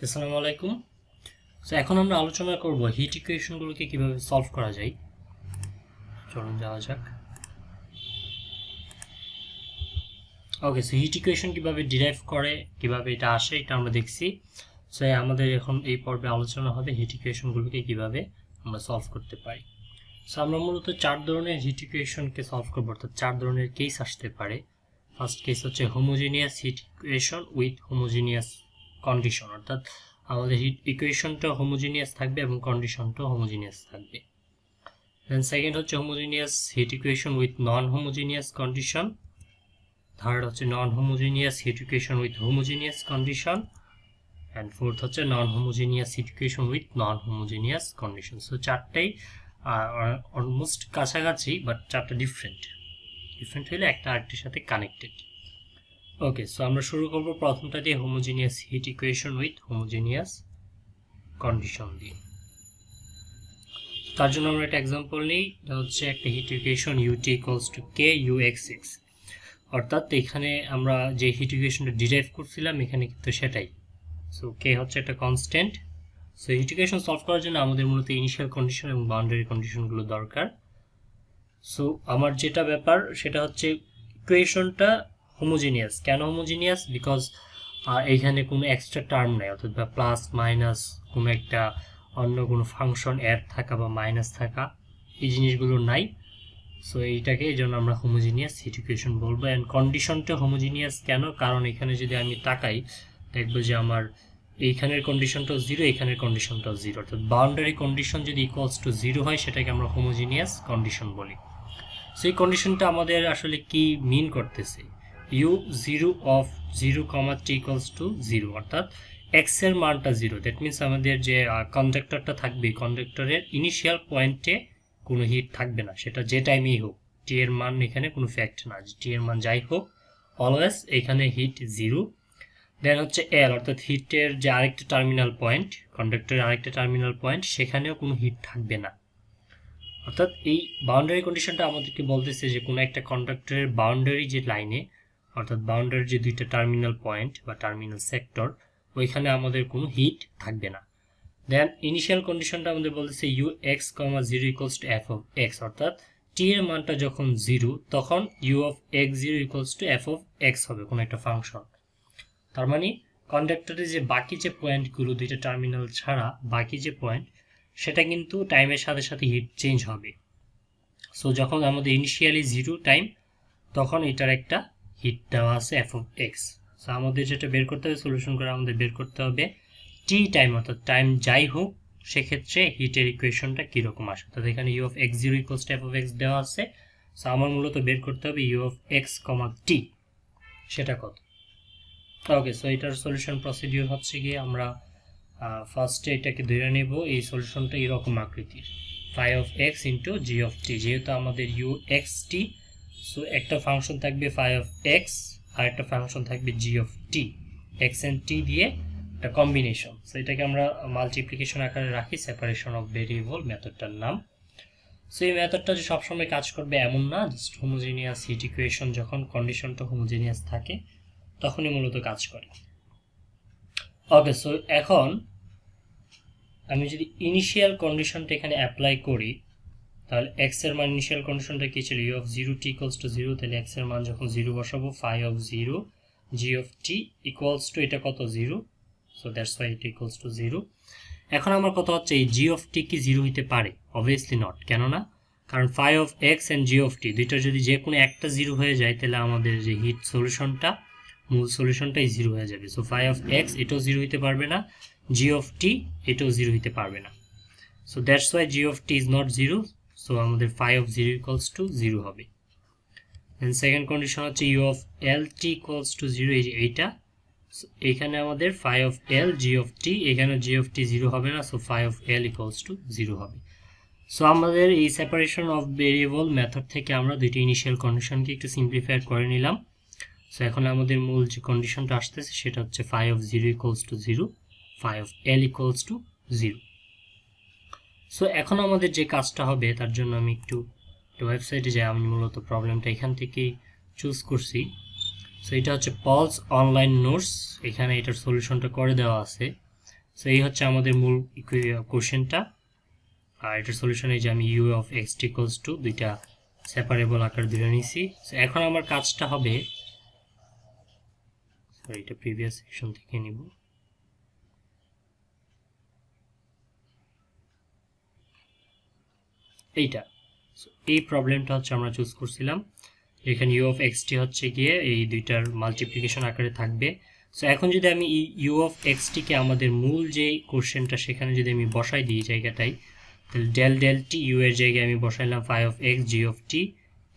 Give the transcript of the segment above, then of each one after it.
আসসালামু আলাইকুম। সো এখন আমরা আলোচনা করব হিট ইকুয়েশনগুলোকে কিভাবে সলভ করা যায়। চলুন যাওয়া যাক। ওকে, সো হিট ইকুয়েশন কিভাবে ডিরাইভ করে, কিভাবে এটা আসে, এটা আমরা দেখছি। সো আমাদের এখন এই পর্বে আলোচনা হবে হিট ইকুয়েশনগুলোকে কিভাবে আমরা সলভ করতে পারি। সো আমরা মূলত 4 ধরনের হিট ইকুয়েশনকে সলভ করব, অর্থাৎ 4 ধরনের কেস আসতে পারে। ফার্স্ট কেস হচ্ছে homogeneous heat equation with homogeneous condition, অর্থাৎ আমাদের হিট ইকুয়েশনটা হোমোজেনিয়াস থাকবে এবং কন্ডিশনটাও হোমোজেনিয়াস থাকবে। দেন সেকেন্ড হচ্ছে homogeneous heat equation with non homogeneous condition. Third হচ্ছে non homogeneous heat equation with homogeneous condition. And fourth হচ্ছে non homogeneous heat equation with non homogeneous condition. So চারটাই almost কাছাকাছি, but চারটা different হলে একটা আরেকটির সাথে connected. ওকে, so আমরা শুরু করব প্রথমটা দিয়ে, homogeneous heat equation with homogeneous condition দিয়ে। তার জন্য আমরা একটা এক্সাম্পল নিই, এটা হচ্ছে একটা heat equation ut equals to k ux6, অর্থাৎ এখানে আমরা যে হিট ইকুয়েশনটা ডিরাইভ করছিলাম এখানে কিন্তু সেটাই। সো k হচ্ছে একটা constant. So heat equation solve করার জন্য আমাদের মূলত ইনিশিয়াল কন্ডিশন এবং বাউন্ডারি কন্ডিশনগুলো দরকার। সো আমার যেটা ব্যাপার সেটা হচ্ছে ইকুয়েশনটা হোমোজেনিয়াস। কেন হোমোজেনিয়াস? বিকজ এইখানে কোনো এক্সট্রা টার্ম নাই, অর্থাৎ বা প্লাস মাইনাস কোনো একটা অন্য কোনো ফাংশন অ্যাড থাকা বা মাইনাস থাকা, এই জিনিসগুলো নাই। সো এইটাকে এই জন্য আমরা হোমোজেনিয়াস হিট ইকুয়েশন বলবো। অ্যান্ড কন্ডিশনটা হোমোজেনিয়াস কেন? কারণ এখানে যদি আমি তাকাই দেখবো যে আমার এইখানের কন্ডিশনটাও জিরো, এখানের কন্ডিশনটাও জিরো, অর্থাৎ বাউন্ডারি কন্ডিশন যদি ইকুয়ালস টু জিরো হয় সেটাকে আমরা হোমোজেনিয়াস কন্ডিশন বলি। সো এই কন্ডিশনটা আমাদের আসলে কি মিন করতেছে? u0 of 0, t equals to 0, অর্থাৎ এক্স এর মানটা 0। দ্যাট মিনস আমাদের যে কন্ডাক্টরটা থাকবে, কন্ডাক্টরের ইনিশিয়াল পয়েন্টে কোনো হিট থাকবে না, সেটা যে টাইমেই হোক। টি এর মান এখানে কোনো ফ্যাক্ট না, টি এর মান যাই হোক অলওয়েজ এখানে হিট 0। দেন হচ্ছে এল, অর্থাৎ হিটের যে আরেকটা টার্মিনাল পয়েন্ট, কন্ডাক্টরের আরেকটা টার্মিনাল পয়েন্ট, সেখানেও কোনো হিট থাকবে না। অর্থাৎ এই বাউন্ডারি কন্ডিশনটা আমাদেরকে বলতেছে যে কোনো একটা কন্ডাক্টরের বাউন্ডারি যে লাইনে, অর্থাৎ বাউন্ডারির যে দুইটা টার্মিনাল পয়েন্ট বা টার্মিনাল সেক্টর, ওইখানে আমাদের কোনো হিট থাকবে না। দেন ইনিশিয়াল কন্ডিশনটা আমাদের বলতেছে ux, 0 equals two f of x, অর্থাৎ টি এর মানটা যখন 0 তখন u of x0 equals to f of x হবে কোনো একটা ফাংশন। তার মানে কন্ডাক্টরের যে বাকি যে পয়েন্টগুলো, দুইটা টার্মিনাল ছাড়া বাকি যে পয়েন্ট, সেটা কিন্তু টাইমের সাথে সাথে হিট চেঞ্জ হবে। সো যখন আমাদের ইনিশিয়ালি 0 টাইম, তখন এটার একটা হিট দেওয়া আছে এফ অফ এক্স। সো আমাদের যেটা বের করতে হবে, সলিউশন করে আমাদের বের করতে হবে টি টাইম, অর্থাৎ টাইম যাই হোক সেক্ষেত্রে হিটের ইকুয়েশনটা কীরকম আসে। অর্থাৎ এখানে u of x zero equals to f of x দেওয়া আছে। সো আমার মূলত বের করতে হবে u of x comma t, সেটা কত। ওকে, সো এটার সলিউশন প্রসিডিউর হচ্ছে গিয়ে আমরা ফার্স্টে এটাকে ধরে নেব, এই সলিউশনটা এরকম আকৃতির, phi of X into G of T. যেহেতু আমাদের ইউ এক্স টি, সো একটা ফাংশন থাকবে ফাই অফ এক্স আর একটা ফাংশন থাকবে G of T, X and T দিয়ে একটা কম্বিনেশন। সো এটাকে আমরা মাল্টিপ্লিকেশন আকারে রাখি, সেপারেশন অফ ভেরিয়েবল মেথডটার নাম। সো এই মেথডটা যে সবসময় কাজ করবে এমন না, জাস্ট হোমোজেনিয়াস হিট ইকুয়েশন যখন কন্ডিশনটা হোমোজেনিয়াস থাকে তখনই মূলত কাজ করে। ওকে, সো এখন আমি যদি ইনিশিয়াল কন্ডিশনটা এখানে অ্যাপ্লাই করি, তাহলে এক্স এর মান ইনিশিয়াল কন্ডিশনটা কি ছিল? U of 0 t equals to 0, তাহলে এক্স এর মান যখন 0 বসাবো, phi of 0 g of t equals to এটা কত? 0। So that's why it equals to 0। এখন আমার কথা হচ্ছে এই জি অফ টি কি 0 হইতে পারে? Obviously not. কেননা? কারণ phi of X and G of T দুইটা যদি যে কোনো একটা 0 হয়ে যায়, তাহলে আমাদের যে হিট সলিউশনটা, মূল সলিউশনটাই 0 হয়ে যাবে। সো ফাই অফ এক্স এটাও 0 হইতে পারবে না, জি অফ টি এটাও 0 হইতে পারবে না। So that's why G of T is not 0। So আমাদের ফাই অফ 0 ইকুয়ালস টু 0 হবে। দেন সেকেন্ড কন্ডিশন হচ্ছে U of L T equals to 0, এইটা। এখানে আমাদের phi of L G of T, এখানে জি অফ টি 0 হবে না, so phi of L equals to 0 হবে। সো আমাদের এই সেপারেশন অফ ভেরিয়েবল মেথড থেকে আমরা দুইটি ইনিশিয়াল কন্ডিশনকে একটু সিম্পলিফাই করে নিলাম। সো এখন আমাদের মূল যে কন্ডিশনটা আসতেছে সেটা হচ্ছে phi of 0 equals to 0, phi of L equals to 0। So এখন আমাদের যে কাজটা হবে তার জন্য আমি একটু ওয়েবসাইটে যাই। আমি মূলত প্রবলেমটা এখান থেকেই চুজ করছি। সো এটা হচ্ছে পলস অনলাইন নোটস, এখানে এটার সলিউশনটা করে দেওয়া আছে। সো এই হচ্ছে আমাদের মূল কোশ্চেনটা। আর এটার সলিউশন এই যে আমি u of x equals to দুইটা সেপারেবল আকার ধরে নিছি। সো এখন আমার কাজটা হবে, সরি এটা প্রিভিয়াস সেকশন থেকে নিব। এইটা এই প্রবলেমটা হচ্ছে আমরা চুজ করছিলাম, এখানে ইউ অফ এক্সটি হচ্ছে গিয়ে এই দুইটার মাল্টিপ্লিকেশন আকারে থাকবে। সো এখন যদি আমি ইউ অফ এক্সটিকে আমাদের মূল যে কোশ্চেনটা সেখানে যদি আমি বসাই দিই জায়গাটাই, তাহলে ডেল ডেল টি ইউ এর জায়গায় আমি বসাইলাম phi of X G of T,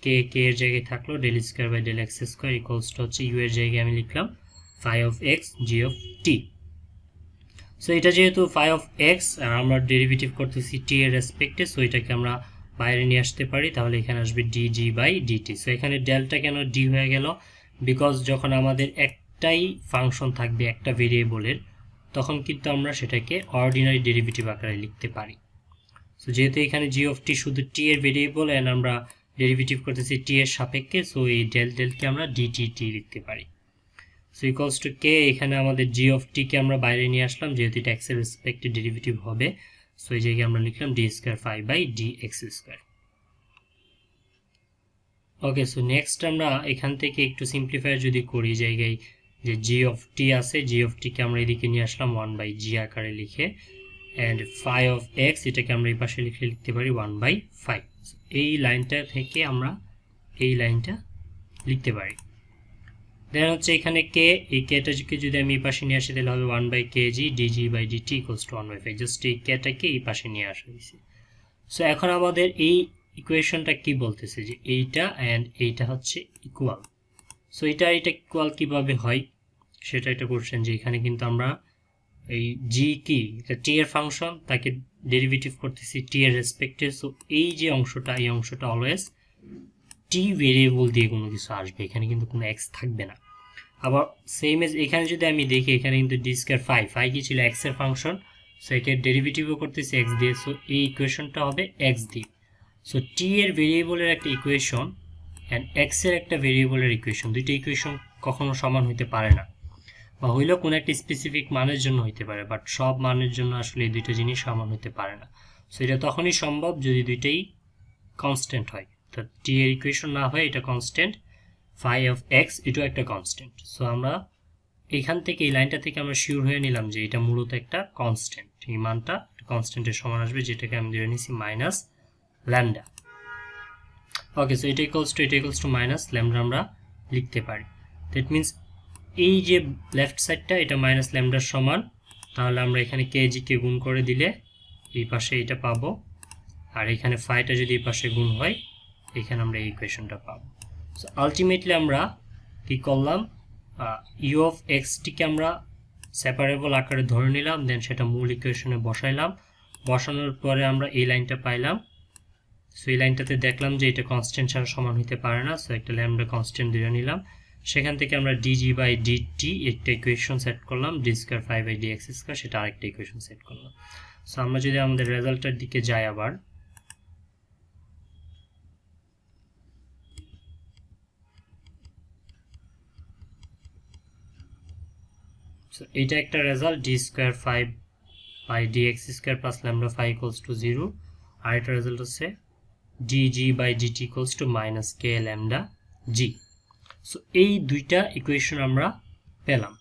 K K এর জায়গায় থাকলো del square by del X square equals to হচ্ছে ইউ এর জায়গায় আমি লিখলাম phi of X G of T. So এটা যেহেতু ফাই অফ এক্স আর আমরা ডেরিভেটিভ করতেছি টি এর রেসপেক্টে, সো এটাকে আমরা বাইরে নিয়ে আসতে পারি, তাহলে এখানে আসবে ডিজি বাই ডিটি। সো এখানে ডেলটা কেন ডি হয়ে গেল, বিকজ যখন আমাদের একটাই ফাংশন থাকবে একটা ভেরিয়েবলের, তখন কিন্তু আমরা সেটাকে অর্ডিনারি ডেরিভেটিভ আকারে লিখতে পারি। সো যেহেতু এখানে জি অফ টি শুধু টি এর ভেরিয়েবল এন্ড আমরা ডেরিভেটিভ করতেছি টি এর সাপেক্ষে, সো এই ডেল ডেলকে আমরা ডিটি টি লিখতে পারি। সো ইকুয়ালস টু কে, এখানে আমাদের জি অফ টি কে আমরা বাইরে নিয়ে আসলাম যেহেতু এটা এক্স এর রেসপেক্টে ডেরিভেটিভ হবে, সো এই জায়গায় আমরা লিখলাম d square phi by d x square. Okay, so next আমরা এখান থেকে একটু সিম্পলিফাই যদি করি, জায়গায় যে জি অফ টি আছে, জি অফ টি কে আমরা এদিকে নিয়ে আসলাম 1 বাই জি আকারে লিখে, এন্ড ফাই অফ এক্স এটাকে আমরা এই পাশে লিখতে পারি 1 বাই ফাই। এই লাইনটা থেকে আমরা এই লাইনটা লিখতে পারি। দেন হচ্ছে এখানে কে, এই কেটাকে যদি আমি এই পাশে নিয়ে আসি তাহলে হবে 1 by k g dg by dt equals to 1 by phi. Just এই কেটাকে এই পাশে নিয়ে আসা হয়েছে। সো এখন আমাদের এই ইকুয়েশনটা কি বলতেছে যে এইটা এন্ড এইটা হচ্ছে ইকুয়াল। সো এটা ইকুয়াল কিভাবে হয় সেটা একটা কোশ্চেন, যে এখানে কিন্তু আমরা এই জি কি এটা টি এর ফাংশন, তাকে ডেরিভেটিভ করতেছি টি এর রেসপেক্টে। সো এই যে অংশটা, এই অংশটা অলওয়েজ টি ভেরিয়েবল দিয়ে কোনো কিছু আসবে, এখানে কিন্তু কোনো এক্স থাকবে না। আবার সেম এজ এখানে যদি আমি দেখি, এখানে কিন্তু ডি স্কোয়ার ফাই, ফাই কি ছিল এক্স এর ফাংশন, সো একে ডেরিভেটিভও করতেছি এক্স দিয়ে, সো এই ইকুয়েশনটা হবে এক্স দিয়ে। সো টি এর ভেরিয়েবলের একটা ইকুয়েশন অ্যান্ড এক্স এর একটা ভেরিয়েবলের ইকুয়েশন, দুইটা ইকুয়েশন কখনো সমান হইতে পারে না, বা হইলেও কোনো একটা স্পেসিফিক মানের জন্য হইতে পারে, বাট সব মানের জন্য আসলে এই দুইটা জিনিস সমান হইতে পারে না। সো এটা তখনই সম্ভব যদি দুইটাই কনস্ট্যান্ট হয়। তো টি এর ইকুয়েশন না হয় এটা কনস্ট্যান্ট, ফাই অফ এক্স এটাও একটা কনস্ট্যান্ট। সো আমরা এখান থেকে এই লাইনটা থেকে আমরা শিওর হয়ে নিলাম যে এটা মূলত একটা কনস্ট্যান্ট, এই মানটা কনস্ট্যান্টের সমান আসবে, যেটাকে আমি ধরে নিছি মাইনাস ল্যামডা। ওকে, সো এটা ইকুয়ালস টু মাইনাস ল্যামডা আমরা লিখতে পারি। দ্যাট মিনস এই যে লেফট সাইডটা এটা মাইনাস ল্যামডার সমান, তাহলে আমরা এখানে কেজি কে গুণ করে দিলে এই পাশে এটা পাবো, আর এখানে ফাইটা যদি এই পাশে গুণ হয় এখানে আমরা এই ইকুয়েশনটা পাবো। সো আলটিমেটলি আমরা কি করলাম, ইউ অফ এক্সটিকে আমরা সেপারেবল আকারে ধরে নিলাম, দেন সেটা মূল ইকুয়েশনে বসাইলাম, বসানোর পরে আমরা এই লাইনটা পাইলাম। সো এই লাইনটাতে দেখলাম যে এটা কনস্ট্যান্ট ছাড়া সমান হতে পারে না, সো একটা ল্যামডা কনস্ট্যান্ট ধরে নিলাম। সেখান থেকে আমরা ডিজি বাই ডিটি একটা ইকুয়েশন সেট করলাম, d square phi by d x square সেটা আরেকটা ইকুয়েশন সেট করলাম। সো আমরা যদি আমাদের রেজাল্টের দিকে যাই আবার, সো এটা একটা result, d square phi by d x square plus lambda phi equals to 0, আর এটা রেজাল্ট হচ্ছে dg by dt equals to minus k lambda g. So এই দুইটা ইকুয়েশন আমরা পেলাম।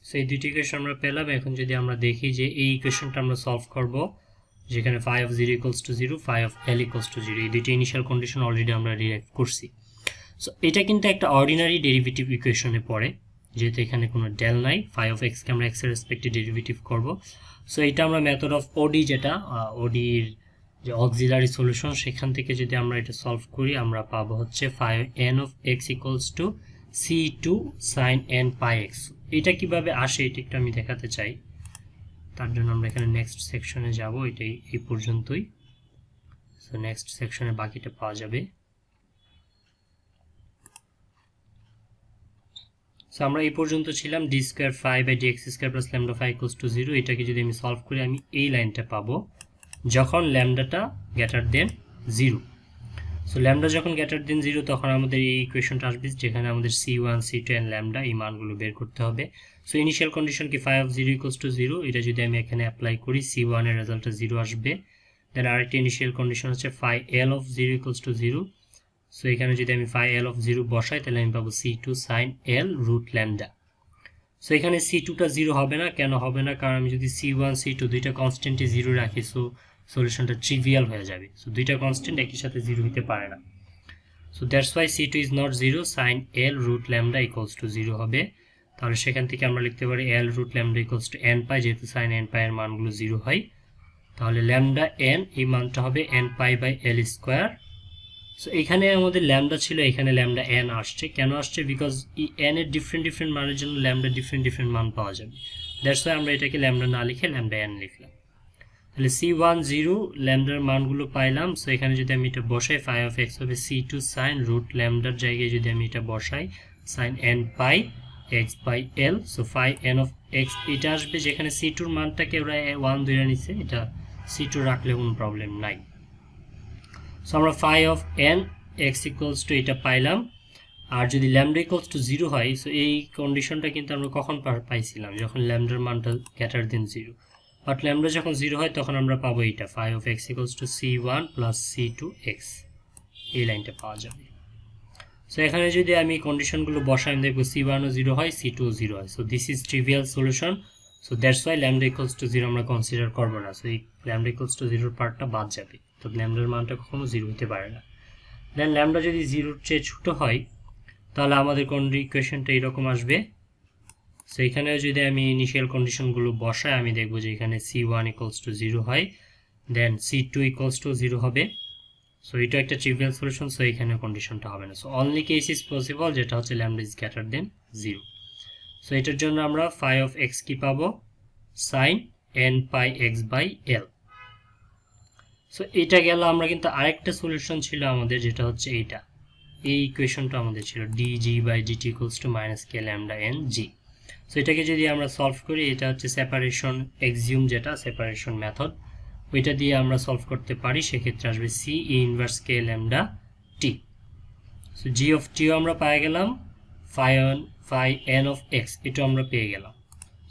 সো এই দুইটা ইকুয়েশন আমরা পেলাম। এখন যদি আমরা দেখি যে এই ইকুয়েশনটা আমরা সলভ করব, যেখানে phi of 0 equals to 0, phi of L equals to 0, এই দুইটা ইনিশিয়াল কন্ডিশন অলরেডি আমরা ডিরাইভ করছি। সো এটা কিন্তু একটা অর্ডিনারি ডেরিভেটিভ ইকুয়েশনে পড়ে, যেহেতু এখানে কোনো ডেল নাই, ফাই অফ এক্সকে আমরা এক্স এর রেসপেক্টে ডেরিভেটিভ করব। সো এটা আমরা মেথড অফ ওডি, যেটা ওডির যে অক্সিলারি সলিউশন, সেখান থেকে যদি আমরা এটা সলভ করি আমরা পাবো হচ্ছে phi n of x equals to c2 sin n pi x। এটা কিভাবে আসে এটা একটু আমি দেখাতে চাই, তার জন্য আমরা এখানে নেক্সট সেকশনে যাব, এটাই এই পর্যন্তই। সো নেক্সট সেকশনে বাকিটা পাওয়া যাবে। সো আমরা এই পর্যন্ত ছিলাম, d square phi by d x square plus lambda phi equals to 0, এটাকে যদি আমি সলভ করি আমি এই লাইনটা পাবো যখন ল্যামডাটা গ্রেটার দেন 0। সো ল্যামডা যখন গ্রেটার দেন 0 তখন আমাদের এই ইকুয়েশনটা আসবে যেখানে আমাদের c1 c2 এন্ড ল্যামডা এই মানগুলো বের করতে হবে। সো ইনিশিয়াল কন্ডিশন কি phi of 0 equals to 0, এটা যদি আমি এখানে অ্যাপ্লাই করি c1 এর রেজাল্টটা 0 আসবে। দেন আরেকটা ইনিশিয়াল কন্ডিশন হচ্ছে phi l of 0 equals to 0। So এখানে যদি আমি phi l of 0 বসাই তাহলে আমি পাবো c2 sin l root lambda। So এখানে c2 টা 0 হবে না, কেন হবে না? কারণ আমি যদি c1 c2 দুইটা কনস্ট্যান্টই 0 রাখি সো সলিউশনটা ট্রিভিয়াল হয়ে যাবে। সো দুইটা কনস্ট্যান্ট একই সাথে 0 হতে পারে না। So that's Y c2 is not 0, sin l root lambda equals to 0 হবে। তাহলে সেখান থেকে আমরা লিখতে পারি l root lambda equals to n pi, যেহেতু sin n pi এর মানগুলো 0 হয় তাহলে lambda n এই মানটা হবে n pi by l square. So এখানে আমাদের ল্যামডা ছিল, এখানে ল্যামডা n আসছে, কেন আসছে? বিকজ এই n এর ডিফারেন্ট মানের জন্য ল্যামডা ডিফারেন্ট মান পাওয়া যাবে। দ্যাটস ওয়াই আমরা এটাকে ল্যামডা না লিখে ল্যামডা n লিখলাম। তাহলে c1 0 ল্যামডার মানগুলো পাইলাম। সো এখানে যদি আমি এটা বসাই phi of x হবে c2 sin root ল্যামডার জায়গায় যদি আমি এটা বসাই sin n pi x by l। So phi n of x এটা আসবে, যেখানে c2 এর মানটাকে ওরা 1 ধরে নিছে, এটা c2 রাখলে কোনো প্রবলেম নাই। সো আমরা phi of n x equals to এটা পাইলাম। আর যদি lambda equals to 0 হয়, সো এই কন্ডিশনটা কিন্তু আমরা কখন পাইছিলাম? যখন ল্যামডার মানটা গ্রেটার দেন 0। বাট ল্যামডা যখন 0 হয় তখন আমরা পাবো এটা phi of x equals to c1 plus c2x, এই লাইনটা পাওয়া যাবে। সো এখানে যদি আমি কন্ডিশনগুলো বসাই আমি দেখব c1 ও 0 হয়, c2 ও 0 হয়। So this is trivial solution. So that's Y lambda equals to 0 আমরা কনসিডার করব না। সো এই lambda equals to 0 পার্টটা বাদ যাবে, তো ল্যামডার মানটা কখনো 0 হতে পারে না। দেন ল্যামডা যদি 0 এর চেয়ে ছোট হয় তাহলে আমাদের কোন ইকুয়েশনটা এরকম আসবে। সো এখানেও যদি আমি ইনিশিয়াল কন্ডিশনগুলো বসাই আমি দেখব যে এখানে c1 equals to 0 হয়, দেন c2 equals to 0 হবে। সো এটা একটা ট্রিভিয়াল সলিউশন। সো এখানে কন্ডিশনটা হবে না। So only case is possible যেটা হচ্ছে lambda is greater than 0। So এটার জন্য আমরা phi of x কি পাবো? sin n pi x by l। So এটা গেল। আমরা কিন্তু আরেকটা সলিউশন ছিল আমাদের, যেটা হচ্ছে এইটা, এই ইকুয়েশনটা আমাদের ছিল dg by dt equals to minus k lambda n g। So এটাকে যদি আমরা সলভ করি, এটা হচ্ছে সেপারেশন এক্সিউম, যেটা সেপারেশন মেথড, ওইটা দিয়ে আমরা সলভ করতে পারি। সেক্ষেত্রে আসবে c inverse k lambda t। So g of t ও আমরা পেয়ে গেলাম, phi n of x এটা আমরা পেয়ে গেলাম।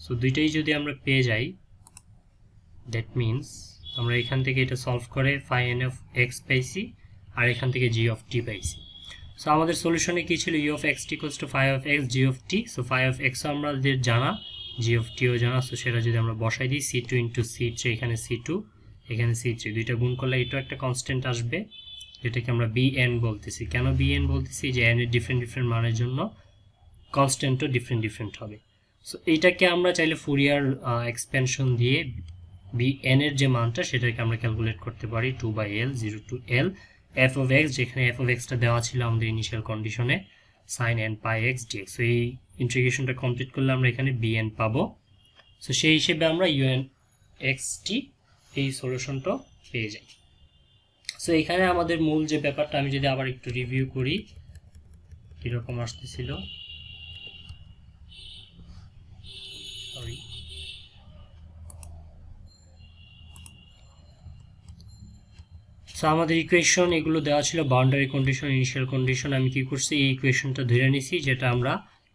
সো দুইটাই যদি আমরা পেয়ে যাই, দ্যাট মিনস আমরা এখান থেকে এটা সলভ করে phi n of x পাইছি আর এখান থেকে g of t পাইছি। সো আমাদের সলিউশনে কি ছিল? u of x equals to phi of x g of t। So phi of x আমাদের জানা, g of t ও জানা। সো সেটা যদি আমরা বসাই দিই c2 into c3, এখানে c2 এখানে c3, দুইটা গুণ করলে এটাও একটা কনস্ট্যান্ট আসবে, যেটাকে আমরা bn বলতেছি। কেন bn বলতেছি? যে n এর ডিফারেন্ট মানের জন্য কনস্ট্যান্টও ডিফারেন্ট হবে। সো এইটাকে আমরা চাইলে ফুরিয়ার এক্সপেনশন দিয়ে bn এর যে মানটা সেটাকে আমরা ক্যালকুলেট করতে পারি 2/l 0 to l f of x, যেখানে f of x টা দেওয়া ছিল আমাদের ইনিশিয়াল কন্ডিশনে sin n pi x dx। So এই ইন্টিগ্রেশনটা কমপ্লিট করলে আমরা এখানে bn পাবো। সো সেই হিসেবে আমরা un xt এই সলিউশনটা পেয়ে যাই। সো এখানে আমাদের মূল যে ব্যাপারটা আমি যদি আবার একটু রিভিউ করি কিরকম আসতেছিল, সরি, সো আমাদের ইকুয়েশন এগুলো দেওয়া ছিল, বাউন্ডারি কন্ডিশন, ইনিশিয়াল কন্ডিশন। আমি কি করছি? এই ইকুয়েশনটা ধরে নিছি, যেটা আমরা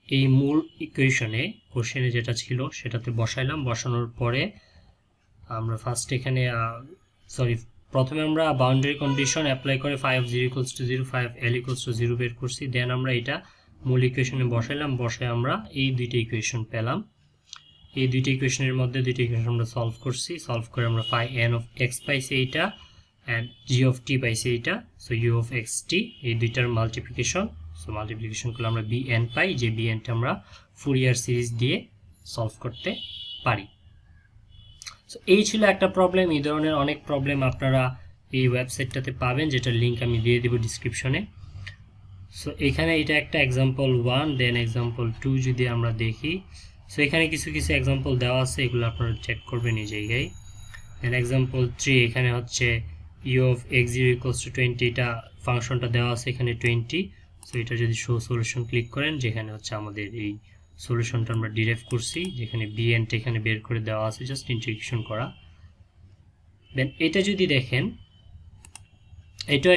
এই মূল ইকুয়েশনে কোশ্চেনে যেটা ছিল সেটাতে বসাইলাম। বসানোর পরে আমরা ফার্স্ট এখানে প্রথমে আমরা বাউন্ডারি কন্ডিশন অ্যাপ্লাই করে phi of 0 equals to 0 phi of l equals to 0 বের করছি। দেন আমরা এটা মূল ইকুয়েশনে বসাইলাম, বসে আমরা এই দুইটা ইকুয়েশন পেলাম। এই দুইটা ইকুয়েশনের মধ্যে দুইটা ইকুয়েশন আমরা সলভ করছি। সলভ করে আমরা phi n of x পাইছি এইটা, and g of t পাইছি এইটা। So u of x t এই দুইটার মাল্টিপ্লিকেশন। সো মাল্টিপ্লিকেশন করলে আমরা bn পাই, যে bn টা আমরা ফুরিয়ার সিরিজ দিয়ে সলভ করতে পারি। সো এই ছিল একটা প্রবলেম। এই ধরনের অনেক প্রবলেম আপনারা এই ওয়েবসাইটটাতে পাবেন, যেটার লিঙ্ক আমি দিয়ে দেব ডিসক্রিপশনে। সো এখানে এটা একটা এক্সাম্পল 1, দেন এক্সাম্পল 2 যদি আমরা দেখি, সো এখানে কিছু এক্সাম্পল দেওয়া আছে, এগুলো আপনারা চেক করবেন এই জায়গায়। দেন এক্সাম্পল 3 এখানে হচ্ছে u of x0 equals to 20, এটা ফাংশনটা দেওয়া আছে এখানে 20। সো এটা যদি শো সলিউশন ক্লিক করেন, যেখানে হচ্ছে আমাদের এই সলিউশনটা আমরা ডিরাইভ করছি, যেখানে bn টা এখানে বের করে দেওয়া আছে, জাস্ট ইন্টিগ্রেশন করা। দেন এটা যদি দেখেন, এটা